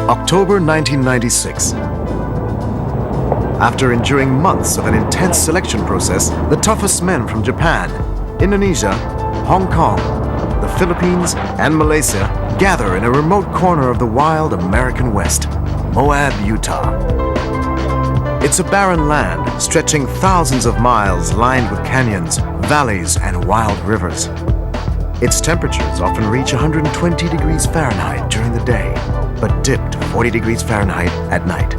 October 1996. After enduring months of an intense selection process, the toughest men from Japan, Indonesia, Hong Kong, the Philippines, and Malaysia gather in a remote corner of the wild American West, Moab, Utah. It's a barren land stretching thousands of miles lined with canyons, valleys, and wild rivers. Its temperatures often reach 120 degrees Fahrenheit during the day, but dip to 40 degrees Fahrenheit at night.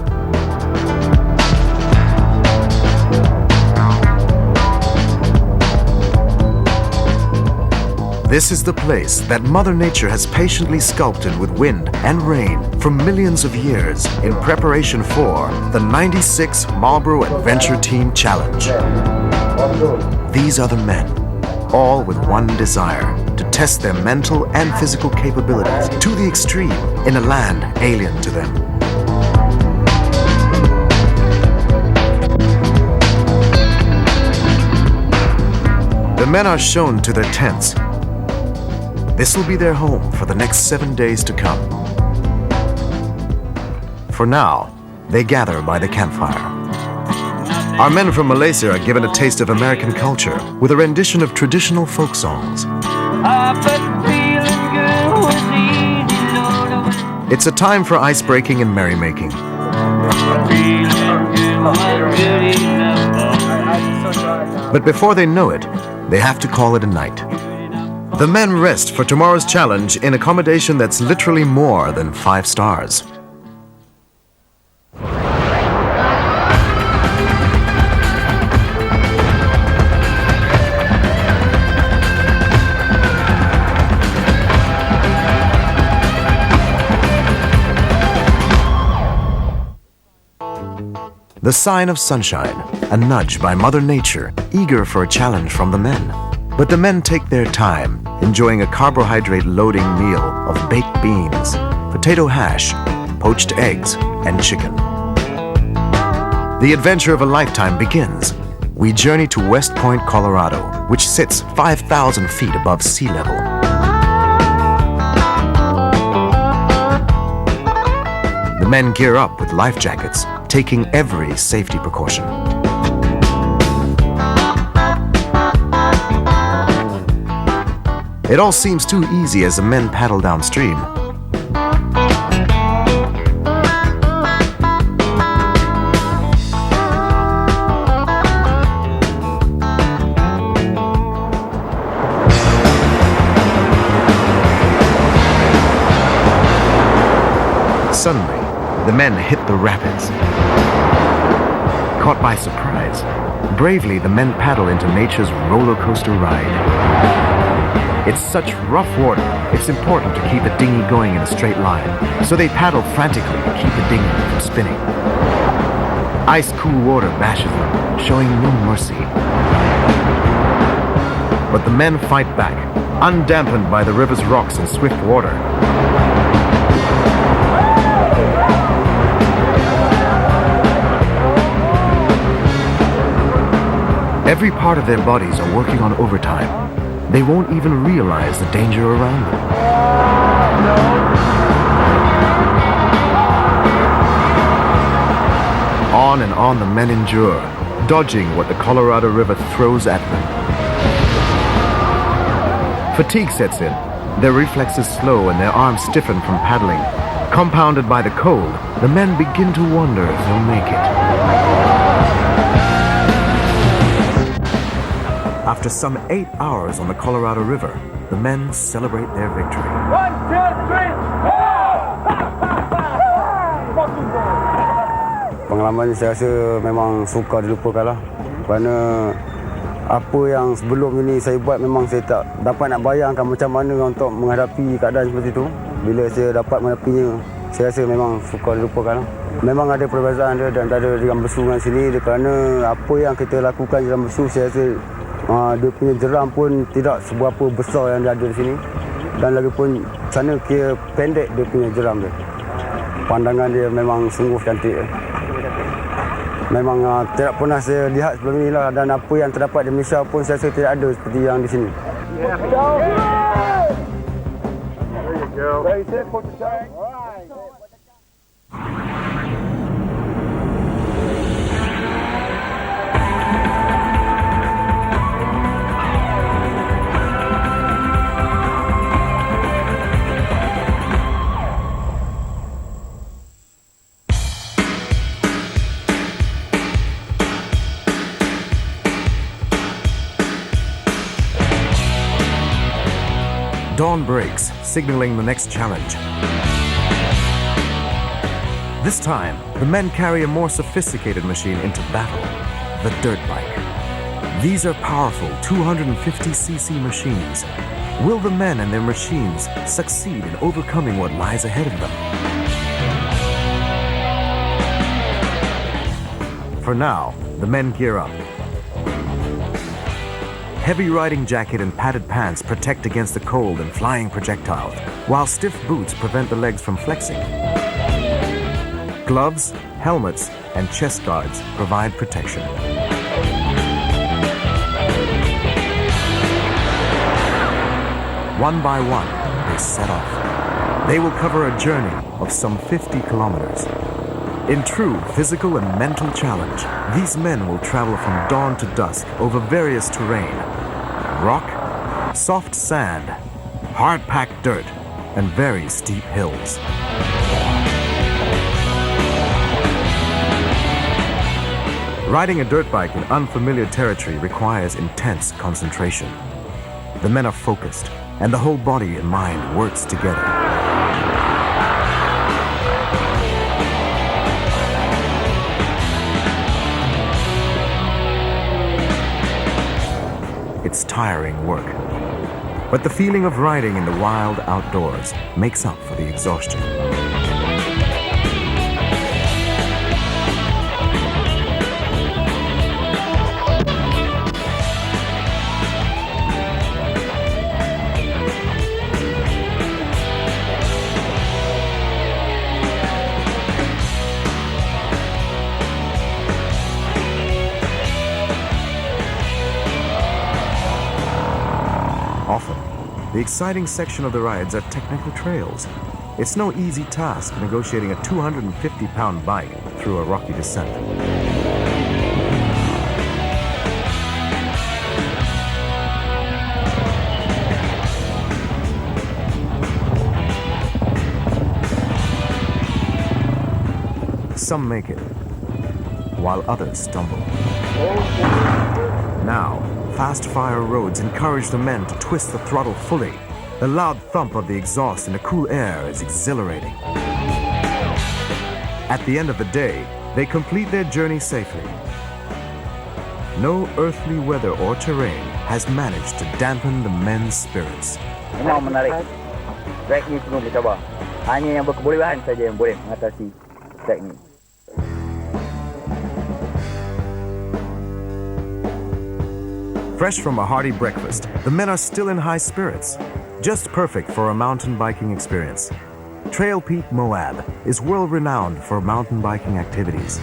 This is the place that Mother Nature has patiently sculpted with wind and rain for millions of years in preparation for the 96 Marlboro Adventure Team Challenge. These are the men, all with one desire: to test their mental and physical capabilities to the extreme in a land alien to them. The men are shown to their tents. This will be their home for the next 7 days to come. For now, they gather by the campfire. Our men from Malaysia are given a taste of American culture with a rendition of traditional folk songs. It's a time for ice-breaking and merrymaking. But before they know it, they have to call it a night. The men rest for tomorrow's challenge in accommodation that's literally more than 5 stars. The sign of sunshine, a nudge by Mother Nature, eager for a challenge from the men. But the men take their time, enjoying a carbohydrate-loading meal of baked beans, potato hash, poached eggs, and chicken. The adventure of a lifetime begins. We journey to West Point, Colorado, which sits 5,000 feet above sea level. The men gear up with life jackets, taking every safety precaution. It all seems too easy as the men paddle downstream. Suddenly, the men hit the rapids. Caught by surprise, bravely the men paddle into nature's roller coaster ride. It's such rough water, it's important to keep the dinghy going in a straight line, so they paddle frantically to keep the dinghy from spinning. Ice-cool water bashes them, showing no mercy. But the men fight back, undampened by the river's rocks and swift water. Every part of their bodies are working on overtime. They won't even realize the danger around them. On and on the men endure, dodging what the Colorado River throws at them. Fatigue sets in. Their reflexes slow and their arms stiffen from paddling. Compounded by the cold, the men begin to wonder if they'll make it. After some 8 hours on the Colorado River, the men celebrate their victory. 1, 2, 3. Pengalaman ni saya rasa memang sukar dilupakan lah. Kerana apa yang sebelum ini saya buat memang saya tak dapat nak bayangkan macam mana untuk menghadapi keadaan seperti itu. Bila saya dapat menghadapinya, saya rasa memang sukar dilupakan lah. Memang ada perbezaan dia dan ada dengan besu dengan sini kerana apa yang kita lakukan dalam besu, saya rasa dia punya jeram pun tidak seberapa besar yang dia ada di sini. Dan lagi pun sana kira pendek dia punya jeram dia. Pandangan dia memang sungguh cantik. Memang tidak pernah saya lihat sebelum ini lah, dan apa yang terdapat di Malaysia pun saya rasa tidak ada seperti yang di sini. Dawn breaks, signaling the next challenge. This time, the men carry a more sophisticated machine into battle, the dirt bike. These are powerful 250cc machines. Will the men and their machines succeed in overcoming what lies ahead of them? For now, the men gear up. Heavy riding jacket and padded pants protect against the cold and flying projectiles, while stiff boots prevent the legs from flexing. Gloves, helmets, and chest guards provide protection. One by one, they set off. They will cover a journey of some 50 kilometers. In true physical and mental challenge, these men will travel from dawn to dusk over various terrain: rock, soft sand, hard-packed dirt, and very steep hills. Riding a dirt bike in unfamiliar territory requires intense concentration. The men are focused, and the whole body and mind works together. It's tiring work, but the feeling of riding in the wild outdoors makes up for the exhaustion. Often, the exciting section of the rides are technical trails. It's no easy task negotiating a 250-pound bike through a rocky descent. Some make it, while others stumble. Now, fast-fire roads encourage the men to twist the throttle fully. The loud thump of the exhaust in the cool air is exhilarating. At the end of the day, they complete their journey safely. No earthly weather or terrain has managed to dampen the men's spirits. Memang menarik. Trek ni penuh mencabar. Hanya yang berkebolehan saja yang boleh mengatasi trek ni. Fresh from a hearty breakfast, the men are still in high spirits, just perfect for a mountain biking experience. Trail Peak Moab is world-renowned for mountain biking activities.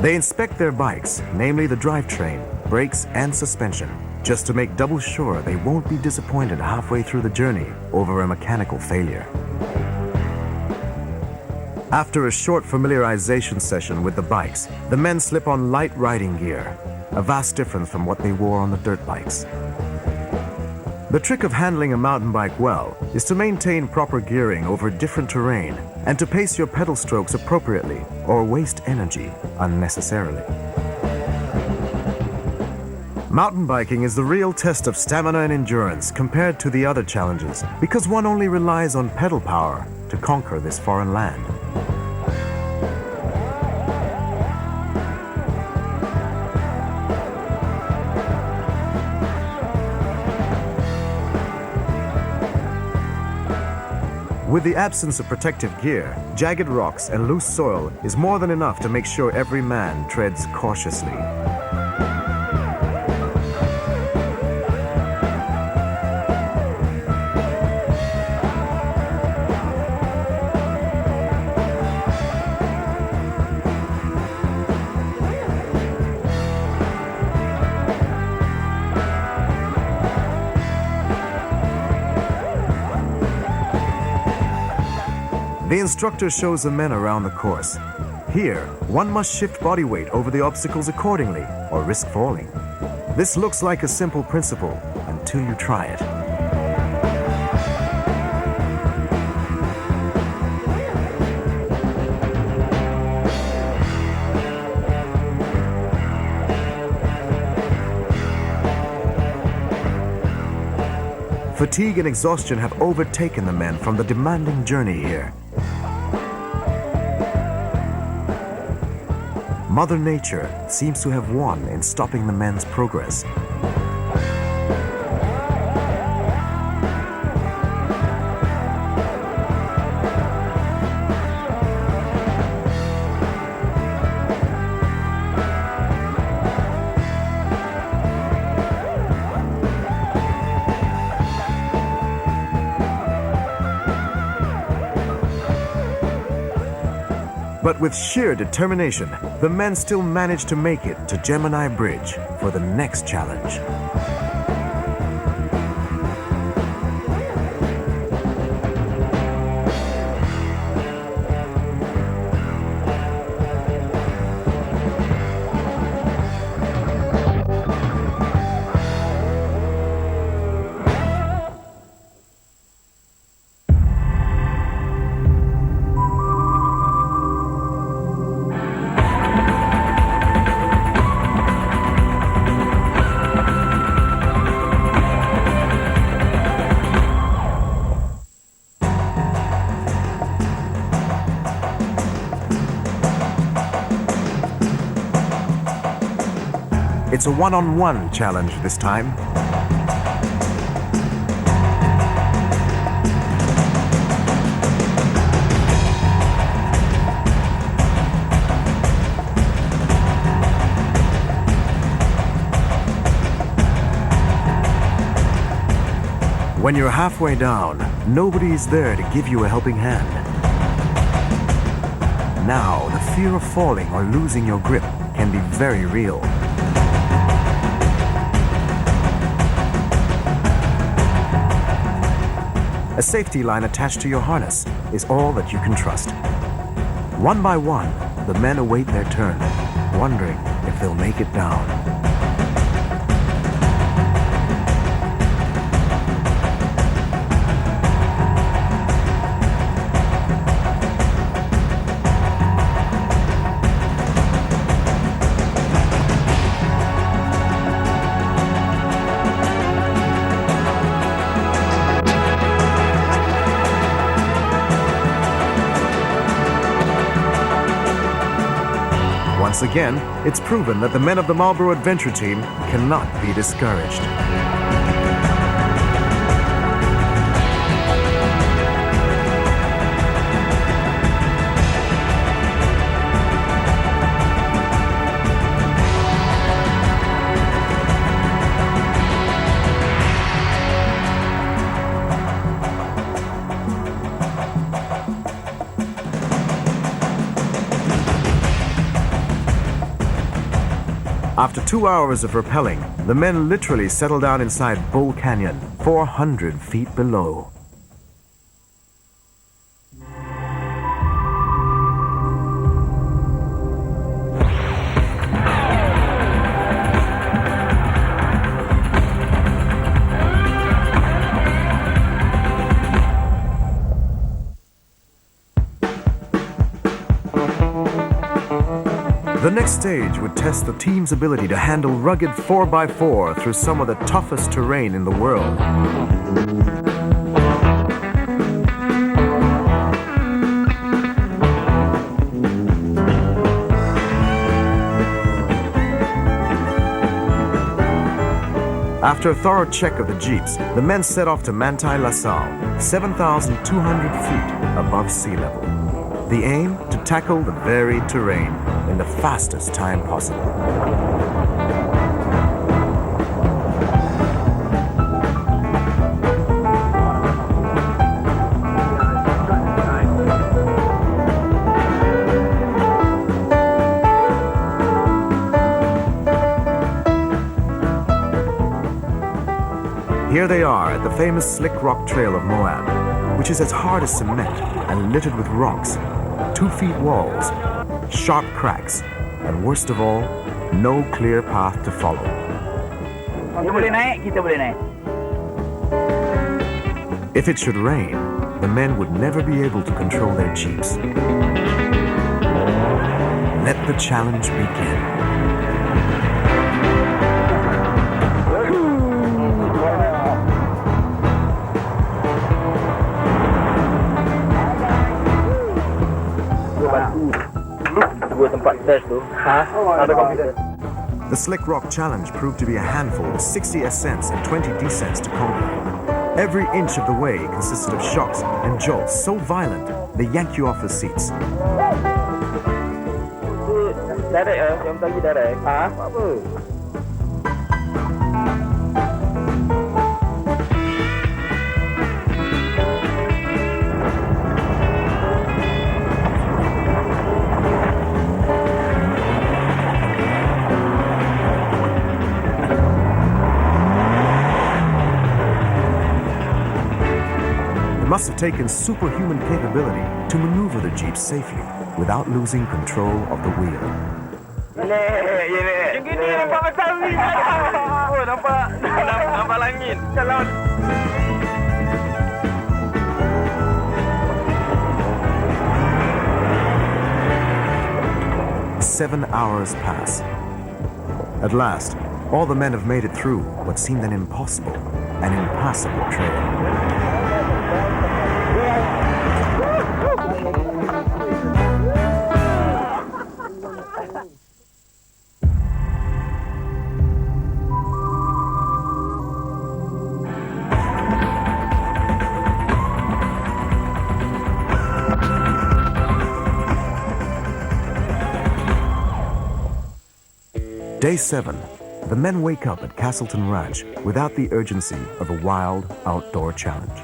They inspect their bikes, namely the drivetrain, brakes, and suspension, just to make double sure they won't be disappointed halfway through the journey over a mechanical failure. After a short familiarization session with the bikes, the men slip on light riding gear, a vast difference from what they wore on the dirt bikes. The trick of handling a mountain bike well is to maintain proper gearing over different terrain and to pace your pedal strokes appropriately or waste energy unnecessarily. Mountain biking is the real test of stamina and endurance compared to the other challenges because one only relies on pedal power to conquer this foreign land. With the absence of protective gear, jagged rocks and loose soil is more than enough to make sure every man treads cautiously. The instructor shows the men around the course. Here, one must shift body weight over the obstacles accordingly or risk falling. This looks like a simple principle until you try it. Fatigue and exhaustion have overtaken the men from the demanding journey here. Mother Nature seems to have won in stopping the men's progress. But with sheer determination, the men still manage to make it to Gemini Bridge for the next challenge. It's a one-on-one challenge this time. When you're halfway down, nobody is there to give you a helping hand. Now, the fear of falling or losing your grip can be very real. A safety line attached to your harness is all that you can trust. One by one, the men await their turn, wondering if they'll make it down. Once again, it's proven that the men of the Marlboro Adventure Team cannot be discouraged. After 2 hours of rappelling, the men literally settle down inside Bull Canyon, 400 feet below. The next stage would test the team's ability to handle rugged 4x4 through some of the toughest terrain in the world. After a thorough check of the jeeps, the men set off to Mantai LaSalle, 7,200 feet above sea level. The aim, to tackle the varied terrain in the fastest time possible. Here they are at the famous Slick Rock Trail of Moab, which is as hard as cement and littered with rocks, 2 feet walls, sharp cracks, and worst of all, no clear path to follow. Dia boleh naik, kita boleh naik. If it should rain, the men would never be able to control their jeeps. Let the challenge begin. The Slick Rock Challenge proved to be a handful with 60 ascents and 20 descents to conquer. Every inch of the way consisted of shocks and jolts so violent they yank you off the seats. Direct yang tadi direct. Apa? It must have taken superhuman capability to maneuver the jeep safely without losing control of the wheel. Yang gini nampak matahari. Oh, nampak langit. Jalan. Seven hours pass. At last, all the men have made it through what seemed an impossible and impassable trail. Day 7, the men wake up at Castleton Ranch without the urgency of a wild outdoor challenge.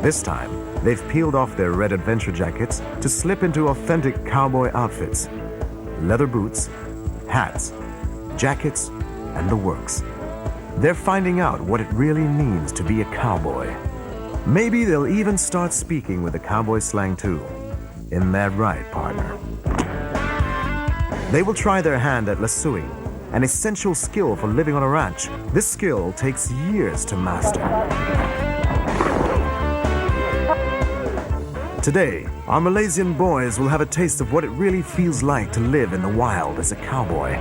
This time, they've peeled off their red adventure jackets to slip into authentic cowboy outfits. Leather boots, hats, jackets, and the works. They're finding out what it really means to be a cowboy. Maybe they'll even start speaking with the cowboy slang too. Isn't that right, partner? They will try their hand at lassoing, an essential skill for living on a ranch. This skill takes years to master. Today, our Malaysian boys will have a taste of what it really feels like to live in the wild as a cowboy.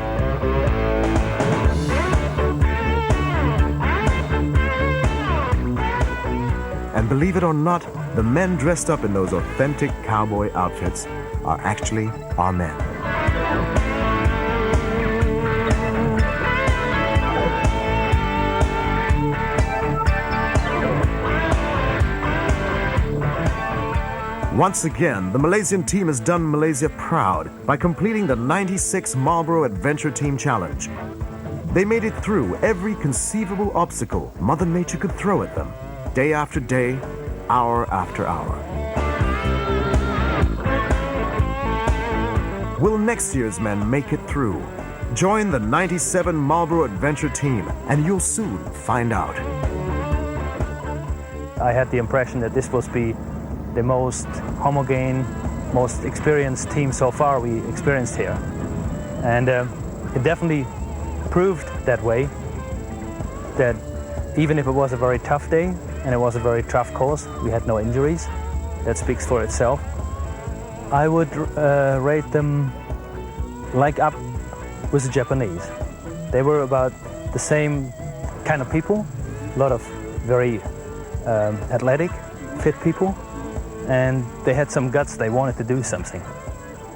And believe it or not, the men dressed up in those authentic cowboy outfits are actually our men. Once again, the Malaysian team has done Malaysia proud by completing the 96 Marlboro Adventure Team Challenge. They made it through every conceivable obstacle Mother Nature could throw at them, day after day, hour after hour. Will next year's men make it through? Join the 97 Marlboro Adventure Team, and you'll soon find out. I had the impression that this would be the most homogene, most experienced team so far we experienced here. And it definitely proved that way, that even if it was a very tough day and it was a very tough course, we had no injuries. That speaks for itself. I would rate them like up with the Japanese. They were about the same kind of people, a lot of very athletic, fit people, and they had some guts, they wanted to do something.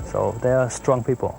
So they are strong people.